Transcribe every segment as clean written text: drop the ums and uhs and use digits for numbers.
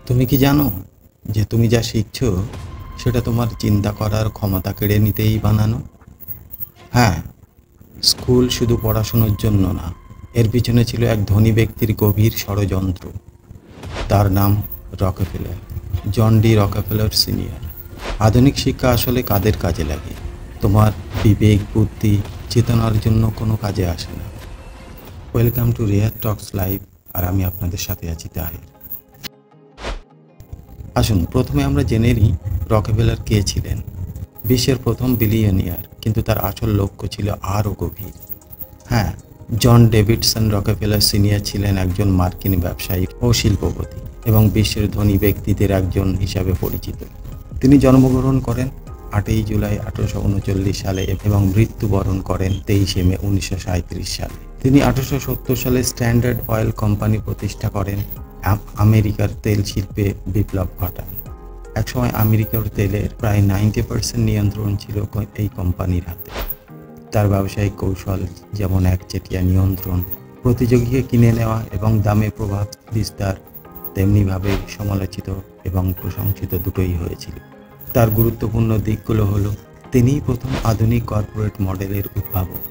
তুমি কি জানো যে তুমি যা শিখছো সেটা তোমার চিন্তা করার ক্ষমতা কেড়ে নিতেই বানানো? হ্যাঁ, স্কুল শুধু পড়াশোনার জন্য না, এর পিছনে ছিল এক ধনী ব্যক্তির গভীর ষড়যন্ত্র। তার নাম রকফেলার, জন ডি রকফেলার সিনিয়র। আধুনিক শিক্ষা আসলে কাদের কাজে লাগে? তোমার বিবেক, বুদ্ধি, চেতনার জন্য কোনো কাজে আসে না। Welcome to rare talks live, আর আমি আপনাদের সাথে আছি তাহের। আসুন প্রথমে আমরা জেনে নিই রকফেলার কে ছিলেন। বিশ্বের প্রথম বিলিয়নিয়ার, কিন্তু তার আসল লক্ষ্য ছিল আরও গভীর। হ্যাঁ, জন ডেভিডসন রকফেলার সিনিয়র ছিলেন একজন মার্কিন ব্যবসায়ী ও শিল্পপতি এবং বিশ্বের ধনী ব্যক্তিদের একজন হিসাবে পরিচিত। তিনি জন্মগ্রহণ করেন 8ই জুলাই 1839 সালে এবং মৃত্যুবরণ করেন 23শে মে 1937 সালে। তিনি 1870 সালে স্ট্যান্ডার্ড অয়েল কোম্পানি প্রতিষ্ঠা করেন, আমেরিকার তেল শিল্পে বিপ্লব ঘটান। একসময় আমেরিকার তেলের প্রায় 90% নিয়ন্ত্রণ ছিল এই কোম্পানির হাতে। তার ব্যবসায়িক কৌশল যেমন একচেটিয়া নিয়ন্ত্রণ, প্রতিযোগীকে কিনে নেওয়া এবং দামে প্রভাব বিস্তার, তেমনিভাবে সমালোচিত এবং প্রশংসিত দুটোই হয়েছিল। তার গুরুত্বপূর্ণ দিকগুলো হলো, তিনিই প্রথম আধুনিক কর্পোরেট মডেলের উদ্ভাবক।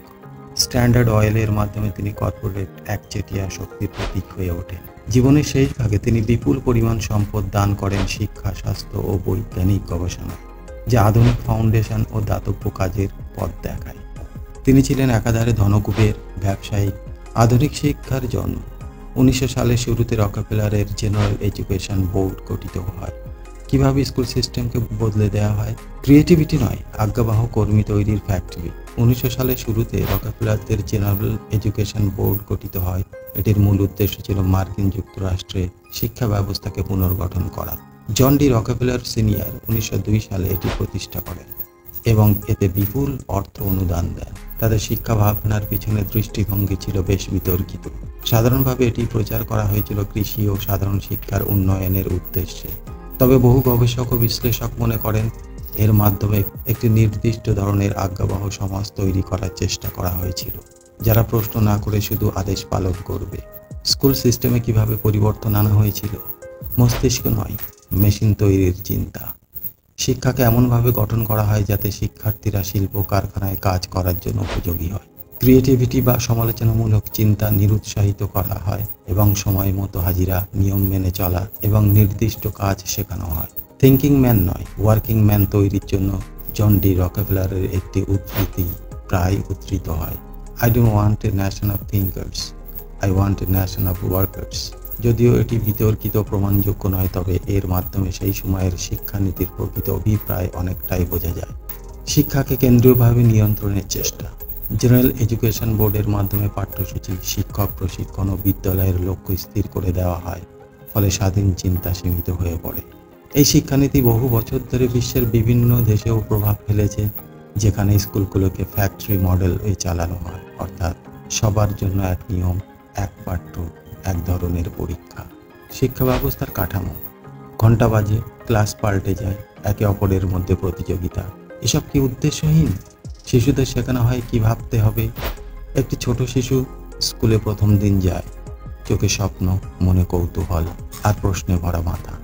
স্ট্যান্ডার্ড অয়েলের মাধ্যমে তিনি কর্পোরেট একচেটিয়া শক্তির প্রতীক হয়ে ওঠেন। জীবনের শেষ ভাগে তিনি বিপুল পরিমাণ সম্পদ দান করেন শিক্ষা, স্বাস্থ্য ও বৈজ্ঞানিক গবেষণায়, যা আধুনিক ফাউন্ডেশন ও দাতব্য কাজের পথ দেখায়। তিনি ছিলেন একাধারে ধনকুবের, ব্যবসায়িক। আধুনিক শিক্ষার জন্ম 1900 সালের শুরুতে রকফেলারের জেনারেল এডুকেশন বোর্ড গঠিত হয়। কিভাবে স্কুল সিস্টেমকে বদলে দেওয়া হয়? ক্রিয়েটিভিটি নয়, আজ্ঞাবহ কর্মী তৈরির ফ্যাক্টরি। 1900 সালের শুরুতে রকফেলারদের জেনারেল এডুকেশন বোর্ড গঠিত হয়। এটির মূল উদ্দেশ্য ছিল মার্কিন যুক্তরাষ্ট্রে শিক্ষা ব্যবস্থাকে পুনর্গঠন করা। জন ডি রকফেলার সিনিয়র 1902 সালে এটি প্রতিষ্ঠা করেন এবং এতে বিপুল অর্থ অনুদান দেন। তাদের শিক্ষা ভাবনার পিছনে দৃষ্টিভঙ্গি ছিল বেশ বিতর্কিত। সাধারণভাবে এটি প্রচার করা হয়েছিল কৃষি ও সাধারণ শিক্ষার উন্নয়নের উদ্দেশ্যে, তবে বহু গবেষক ও বিশ্লেষক মনে করেন এর মাধ্যমে একটি নির্দিষ্ট ধরনের আজ্ঞাবহ সমাজ তৈরি করার চেষ্টা করা হয়েছিল, যারা প্রশ্ন না করে শুধু আদেশ পালন করবে। স্কুল সিস্টেমে কিভাবে পরিবর্তন আনা হয়েছিল? মস্তিষ্ক নয়, মেশিন তৈরির চিন্তা। শিক্ষাকে এমনভাবে গঠন করা হয় যাতে শিক্ষার্থীরা শিল্প কারখানায় কাজ করার জন্য উপযোগী হয়। ক্রিয়েটিভিটি বা সমালোচনামূলক চিন্তা নিরুৎসাহিত করা হয় এবং সময় মতো হাজিরা, নিয়ম মেনে চলা এবং নির্দিষ্ট কাজ শেখানো হয়। থিঙ্কিং ম্যান নয়, ওয়ার্কিং ম্যান তৈরির জন্য জন ডি রকফেলারের একটি উদ্ধৃতি প্রায় উদ্ধৃত হয়: I don't want a nation of thinkers, I want a nation of workers. যদিও এটি বিতর্কিত প্রমাণযোগ্য নয়, তবে এর মাধ্যমে সেই সময়ের শিক্ষানীতির প্রকৃত অভিপ্রায় অনেকটাই বোঝা যায়। শিক্ষাকে কেন্দ্রীয়ভাবে নিয়ন্ত্রণের চেষ্টা। জেনারেল এডুকেশন বোর্ডের মাধ্যমে পাঠ্যসূচি, শিক্ষক প্রশিক্ষণ ও বিদ্যালয়ের লক্ষ্য স্থির করে দেওয়া হয়, ফলে স্বাধীন চিন্তা সীমিত হয়ে পড়ে। এই শিক্ষানীতি বহু বছর ধরে বিশ্বের বিভিন্ন দেশেও প্রভাব ফেলেছে, যেখানে স্কুলগুলোকে ফ্যাক্টরি মডেলে চালানো হয়, অর্থাৎ সবার জন্য এক নিয়ম, এক পাঠ্য, এক ধরনের পরীক্ষা। শিক্ষা ব্যবস্থার কাঠামো: ঘণ্টা বাজে, ক্লাস পাল্টে যায়, একে অপরের মধ্যে প্রতিযোগিতা। এসব কি উদ্দেশ্যহীন? শিশুদের শেখানো হয় কি ভাবতে হবে। একটি ছোট শিশু স্কুলে প্রথম দিন যায়, চোখে স্বপ্ন, মনে কৌতূহল আর প্রশ্নে ভরা মাথা।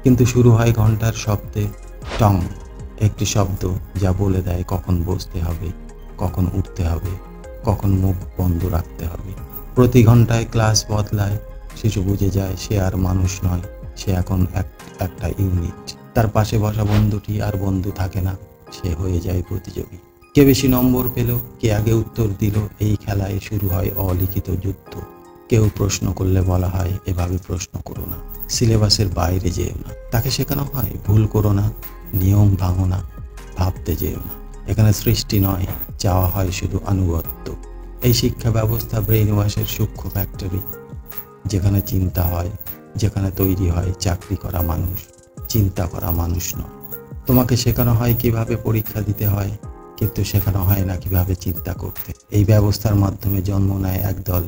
কিন্তু শুরু হয় ঘন্টার শব্দে। টং, একটি শব্দ যা বলে দেয় কখন বসতে হবে, কখন উঠতে হবে, কখন মুখ বন্ধ রাখতে হবে। প্রতি ঘন্টায় ক্লাস বদলায়। শিশু বুঝে যায় সে আর মানুষ নয়, সে এখন একটা ইউনিট। তার পাশে বসা বন্ধুটি আর বন্ধু থাকে না, সে হয়ে যায় প্রতিযোগী। কে বেশি নম্বর পেল, কে আগে উত্তর দিল, এই খেলায় শুরু হয় অলিখিত যুদ্ধ। কেউ প্রশ্ন করলে বলা হয়, এভাবে প্রশ্ন করো না, সিলেবাসের বাইরে যেও না। তাকে শেখানো হয়, ভুল করো না, নিয়ম ভাঙো না, ভাবতে যেও না। এখানে সৃষ্টি নয়, চাওয়া হয় শুধু আনুগত্য। এই শিক্ষা ব্যবস্থা ব্রেইন ওয়াশের সূক্ষ্ম ফ্যাক্টরি, যেখানে চিন্তা হয়, যেখানে তৈরি হয় চাকরি করা মানুষ, চিন্তা করা মানুষ নয়। তোমাকে শেখানো হয় কিভাবে পরীক্ষা দিতে হয়, কিন্তু শেখানো হয় না কিভাবে চিন্তা করতে। এই ব্যবস্থার মাধ্যমে জন্ম নেয় একদল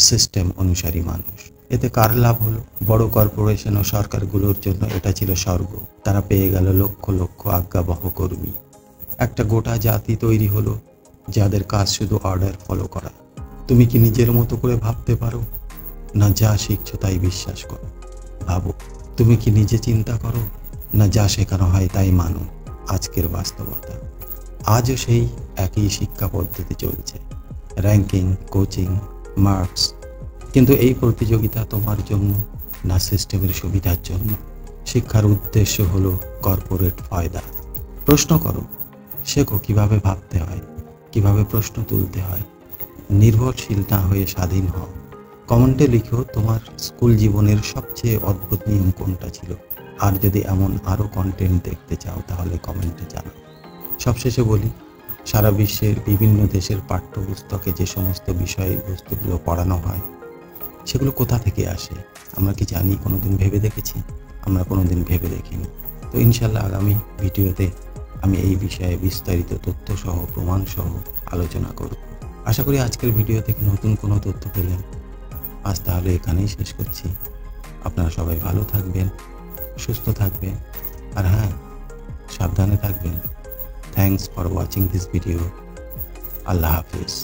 সিস্টেম অনুসারী মানুষ। এতে কার লাভ হলো? বড় কর্পোরেশন ও সরকারগুলোর জন্য এটা ছিল স্বর্গ। তারা পেয়ে গেল লক্ষ লক্ষ আজ্ঞাবহ কর্মী। একটা গোটা জাতি তৈরি হলো, যাদের কাজ শুধু অর্ডার ফলো করা। তুমি কি নিজের মতো করে ভাবতে পারো? না যা শিখছো তাই বিশ্বাস করো? ভাবো। তুমি কি নিজে চিন্তা করো, না যা শেখানো হয় তাই মানো? আজকের বাস্তবতা আজও সেই একই শিক্ষা পদ্ধতি চলছে, র্যাঙ্কিং, কোচিং, মার্কস। কিন্তু এই প্রতিযোগিতা তোমার জন্য না সিস্টেমের সুবিধার জন্য? শিক্ষার উদ্দেশ্য হলো কর্পোরেট ফায়দা। প্রশ্ন করো, শেখো কিভাবে ভাবতে হয়, কিভাবে প্রশ্ন তুলতে হয়, নির্ভরশীল না হয়ে স্বাধীন হও। কমেন্টে লিখো তোমার স্কুল জীবনের সবচেয়ে অদ্ভুত নিয়ম কোনটা ছিল। আর যদি এমন আরও কন্টেন্ট দেখতে চাও তাহলে কমেন্টে জানাও। সবশেষে বলি, সারা বিশ্বের বিভিন্ন দেশের পাঠ্যপুস্তকে যে সমস্ত বিষয়বস্তুগুলো পড়ানো হয় সেগুলো কোথা থেকে আসে আমরা কি জানি? কোনোদিন ভেবে দেখেছি? আমরা কোনোদিন ভেবে দেখিনি। তো ইনশাল্লাহ আগামী ভিডিওতে আমি এই বিষয়ে বিস্তারিত তথ্যসহ প্রমাণসহ আলোচনা করব। আশা করি আজকের ভিডিও থেকে নতুন কোনো তথ্য পেলেন। আজ তাহলে এখানেই শেষ করছি। আপনারা সবাই ভালো থাকবেন, সুস্থ থাকবেন, আর হ্যাঁ, সাবধানে থাকবেন। Thanks for watching this video. Allah Hafiz.